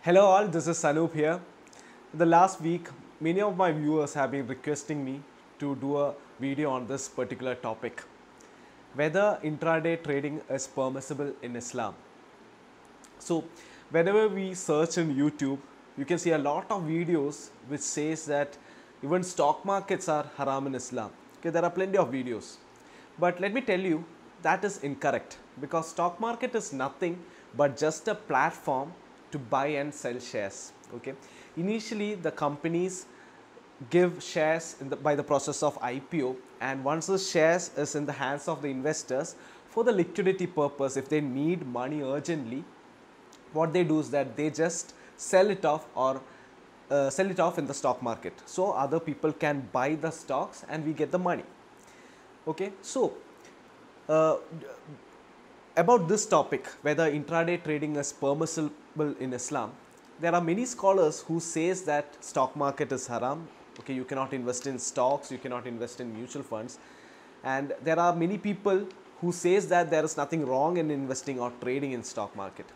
Hello all, this is Sanoop here. The last week, many of my viewers have been requesting me to do a video on this particular topic. Whether intraday trading is permissible in Islam. So, whenever we search in YouTube, you can see a lot of videos which says that even stock markets are haram in Islam. Okay, there are plenty of videos. But let me tell you, that is incorrect because stock market is nothing but just a platform to buy and sell shares. Okay, initially the companies give shares by the process of IPO, and once the shares is in the hands of the investors for the liquidity purpose, if they need money urgently, what they do is that they just sell it off or sell it off in the stock market so other people can buy the stocks and we get the money. Okay, so uh, about this topic, whether intraday trading is permissible in Islam, there are many scholars who says that stock market is haram. Okay, you cannot invest in stocks, you cannot invest in mutual funds, and there are many people who says that there is nothing wrong in investing or trading in stock market.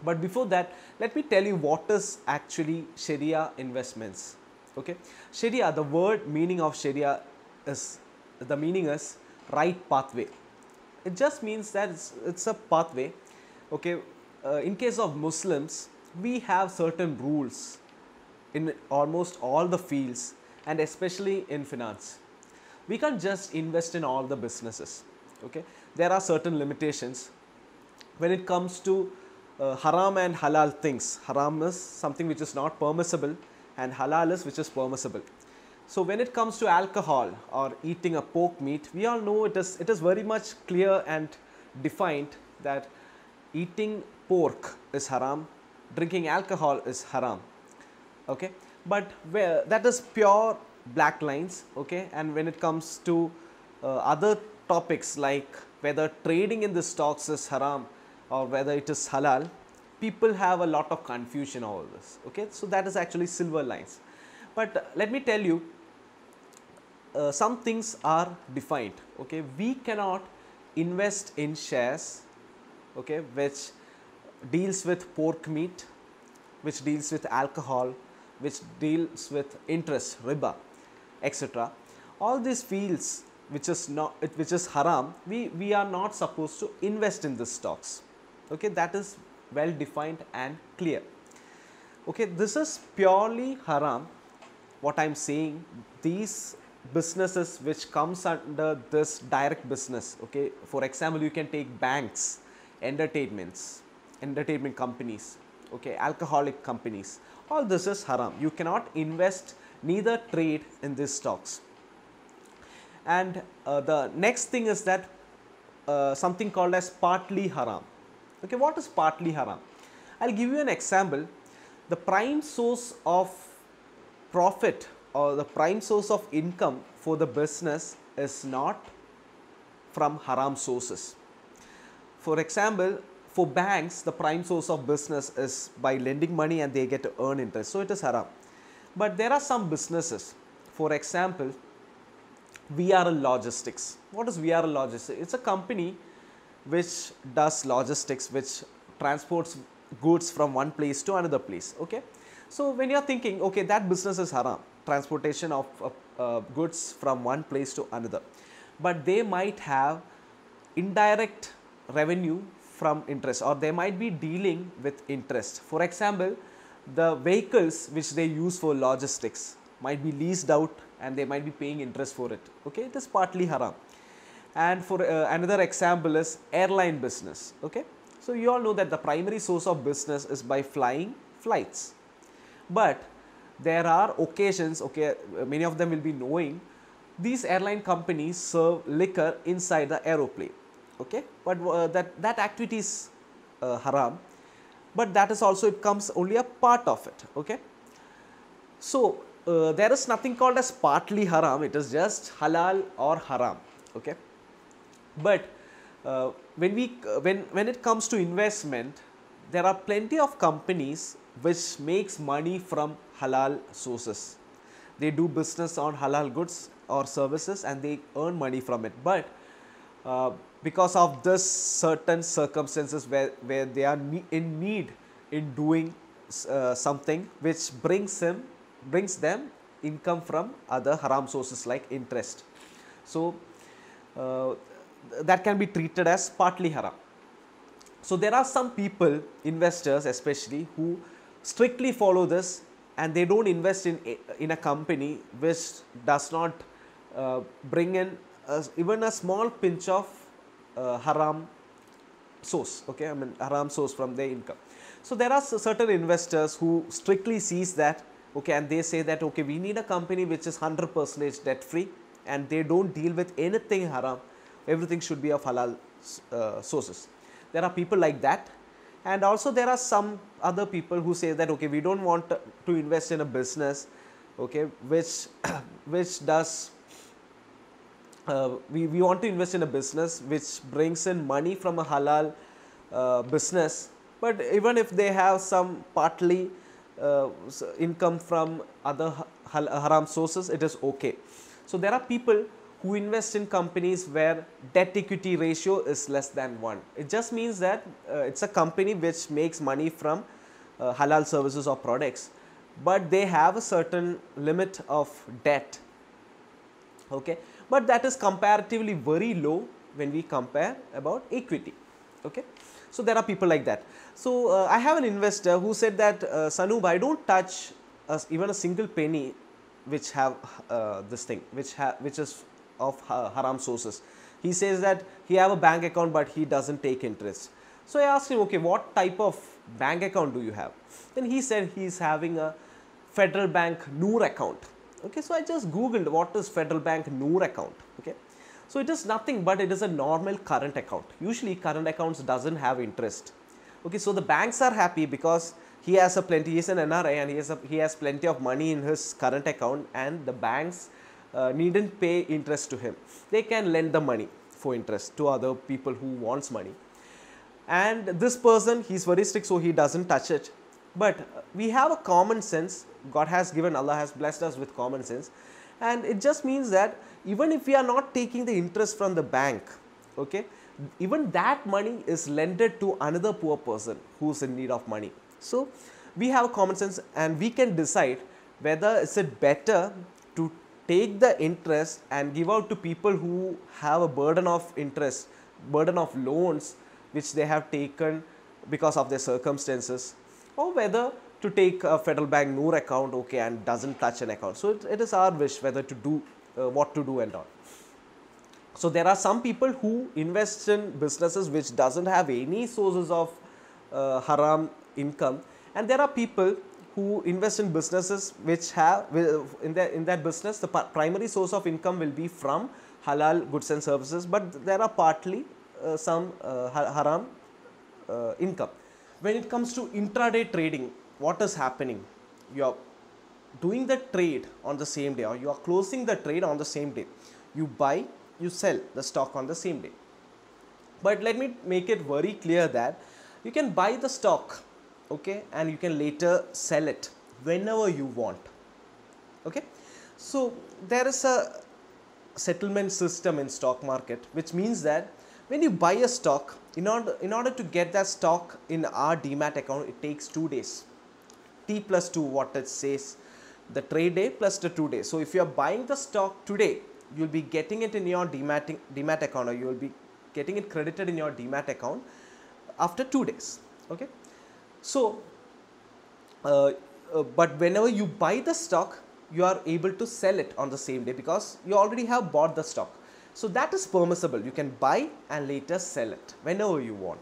But before that, let me tell you what is actually Sharia investments. Okay, Sharia, the word meaning of Sharia is, the meaning is right pathway. It just means that it's a pathway. Okay, in case of Muslims, we have certain rules in almost all the fields and especially in finance. We can't just invest in all the businesses. Okay, there are certain limitations when it comes to haram and halal things. Haram is something which is not permissible and halal is which is permissible. So when it comes to alcohol or eating a pork meat, we all know it is very much clear and defined that eating pork is haram, drinking alcohol is haram. Okay, but where that is pure black lines. Okay, and when it comes to other topics like whether trading in the stocks is haram or whether it is halal, people have a lot of confusion over this. Okay, so that is actually silver lines. But let me tell you, some things are defined. Okay, we cannot invest in shares, okay, which deals with pork meat, which deals with alcohol, which deals with interest, riba, etc. All these fields which is not, which is haram, we are not supposed to invest in these stocks. Okay, that is well defined and clear. Okay, this is purely haram. What I am saying, these businesses which comes under this direct business. Okay, for example, you can take banks, entertainment companies, okay, alcoholic companies. All this is haram. You cannot invest, neither trade in these stocks. And the next thing is that something called as partly haram. Okay, what is partly haram? I'll give you an example. The prime source of profit or the prime source of income for the business is not from haram sources. For example, for banks, the prime source of business is by lending money and they get to earn interest. So it is haram. But there are some businesses, for example, VRL Logistics. What is VRL Logistics? It's a company which does logistics, which transports goods from one place to another place. Okay, so when you are thinking, okay, that business is haram, transportation of goods from one place to another, but they might have indirect revenue from interest, or they might be dealing with interest. For example, the vehicles which they use for logistics might be leased out and they might be paying interest for it. Okay, it is partly haram. And for another example is airline business. Okay, so you all know that the primary source of business is by flying flights, but there are occasions, okay, many of them will be knowing, these airline companies serve liquor inside the aeroplane. Okay, but that activity is haram, but that is also, it comes only a part of it. Okay, so there is nothing called as partly haram, it is just halal or haram. Okay, but when it comes to investment, there are plenty of companies which makes money from halal sources. They do business on halal goods or services and they earn money from it. But because of this certain circumstances where they are in need in doing something which brings them income from other haram sources like interest. So uh, that can be treated as partly haram. So there are some people, investors especially, who strictly follow this, and they don't invest in a company which does not bring in even a small pinch of haram source. Okay, I mean haram source from their income. So there are certain investors who strictly sees that, okay, and they say that, okay, we need a company which is 100% debt free, and they don't deal with anything haram. Everything should be of halal sources. There are people like that, and also there are some other people who say that, okay, we don't want to invest in a business, okay, which which does we want to invest in a business which brings in money from a halal business, but even if they have some partly income from other haram sources, it is okay. So there are people who invest in companies where debt equity ratio is less than 1. It just means that it's a company which makes money from halal services or products, but they have a certain limit of debt, okay, but that is comparatively very low when we compare about equity, okay. So there are people like that. So I have an investor who said that, Sanoob, I don't touch even a single penny which have this thing which is of haram sources. He says that he have a bank account but he doesn't take interest. So I asked him, okay, what type of bank account do you have? Then he said he is having a Federal Bank Noor account. Okay, so I just googled what is Federal Bank Noor account. Okay, so it is nothing but it is a normal current account. Usually current accounts doesn't have interest. Okay, so the banks are happy because he has a plenty, he is an NRI, and he has plenty of money in his current account, and the banks needn't pay interest to him. They can lend the money for interest to other people who wants money. And this person, he is very strict, so he doesn't touch it. But we have a common sense. God has given, Allah has blessed us with common sense, and it just means that even if we are not taking the interest from the bank, okay, even that money is lended to another poor person who is in need of money. So we have a common sense, and we can decide whether is it better to take the interest and give out to people who have a burden of interest, burden of loans which they have taken because of their circumstances, or whether to take a Federal Bank Noor account, okay, and doesn't touch an account. So it is our wish whether to do what to do and all. So there are some people who invest in businesses which doesn't have any sources of haram income, and there are people who invest in businesses which have in that business the primary source of income will be from halal goods and services, but there are partly some haram income. When it comes to intraday trading, what is happening? You are doing the trade on the same day, or you are closing the trade on the same day. You buy, you sell the stock on the same day. But let me make it very clear that you can buy the stock, okay, and you can later sell it whenever you want, okay. So there is a settlement system in stock market, which means that when you buy a stock, in order to get that stock in our demat account, it takes 2 days. T plus 2, what it says, the trade day plus the 2 days. So if you are buying the stock today, you will be getting it in your demat account, or you will be getting it credited in your demat account after 2 days, okay. So but whenever you buy the stock, you are able to sell it on the same day because you already have bought the stock. So that is permissible. You can buy and later sell it whenever you want.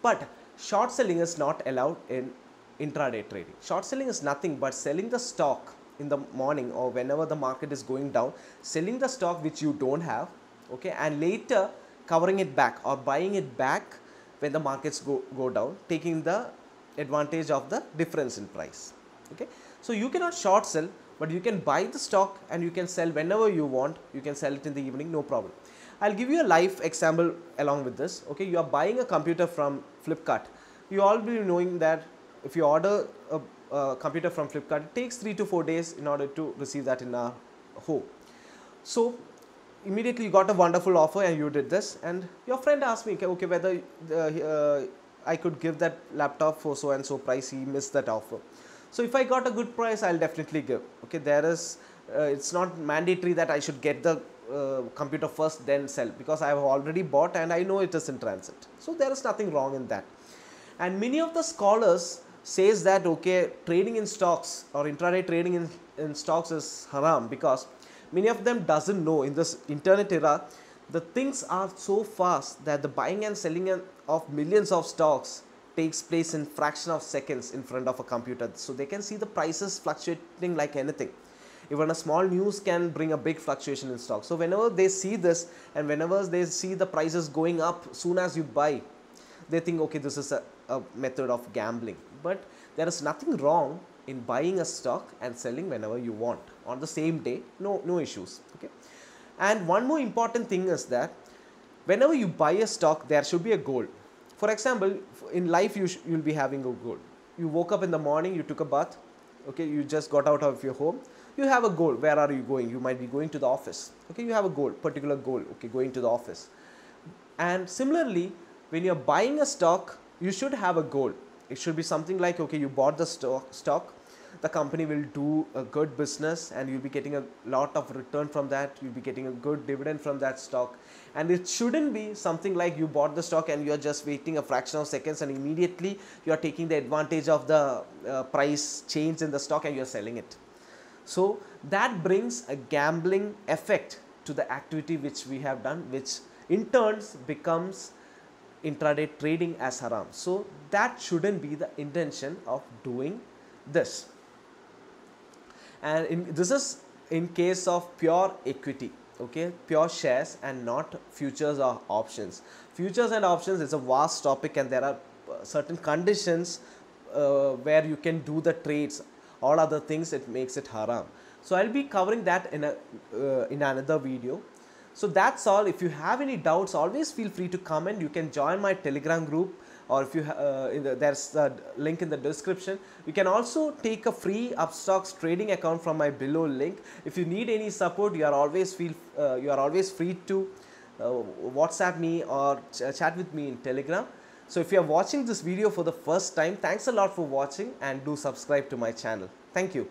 But short selling is not allowed in intraday trading. Short selling is nothing but selling the stock in the morning or whenever the market is going down, selling the stock which you don't have, okay, and later covering it back or buying it back when the markets go down, taking the advantage of the difference in price, okay. So you cannot short sell, but you can buy the stock and you can sell whenever you want. You can sell it in the evening, no problem. I'll give you a live example along with this, okay. You are buying a computer from Flipkart. You all be knowing that if you order a computer from Flipkart, it takes 3 to 4 days in order to receive that in our home. So immediately you got a wonderful offer and you did this, and your friend asked me, okay, whether I could give that laptop for so and so price, he missed that offer. So if I got a good price, I'll definitely give. Okay, there is, it's not mandatory that I should get the computer first then sell, because I have already bought and I know it is in transit. So there is nothing wrong in that. And many of the scholars says that okay, trading in stocks or intraday trading in stocks is haram, because many of them doesn't know in this internet era the things are so fast that the buying and selling of millions of stocks takes place in fraction of seconds in front of a computer. So they can see the prices fluctuating like anything. Even a small news can bring a big fluctuation in stock. So whenever they see this and whenever they see the prices going up soon as you buy, they think okay, this is a method of gambling. But there is nothing wrong in buying a stock and selling whenever you want on the same day. No issues. Okay. And one more important thing is that whenever you buy a stock, there should be a goal. For example, in life you'll be having a goal. You woke up in the morning, you took a bath, okay, you just got out of your home, you have a goal. Where are you going? You might be going to the office. Okay, you have a goal, particular goal, okay, going to the office. And similarly, when you're buying a stock, you should have a goal. It should be something like, okay, you bought the stock, the company will do a good business and you'll be getting a lot of return from that, you'll be getting a good dividend from that stock. And it shouldn't be something like you bought the stock and you're just waiting a fraction of seconds and immediately you're taking the advantage of the price change in the stock and you're selling it. So that brings a gambling effect to the activity which we have done, which in turns becomes intraday trading as haram. So that shouldn't be the intention of doing this. And this is in case of pure equity, okay, pure shares and not futures or options. Futures and options is a vast topic and there are certain conditions where you can do the trades. All other things, it makes it haram. So I'll be covering that in another video. So that's all. If you have any doubts, always feel free to comment. You can join my Telegram group, or if you there's a link in the description. You can also take a free Upstocks trading account from my below link. If you need any support, you are always free to WhatsApp me or chat with me in Telegram. So if you are watching this video for the first time, thanks a lot for watching and do subscribe to my channel. Thank you.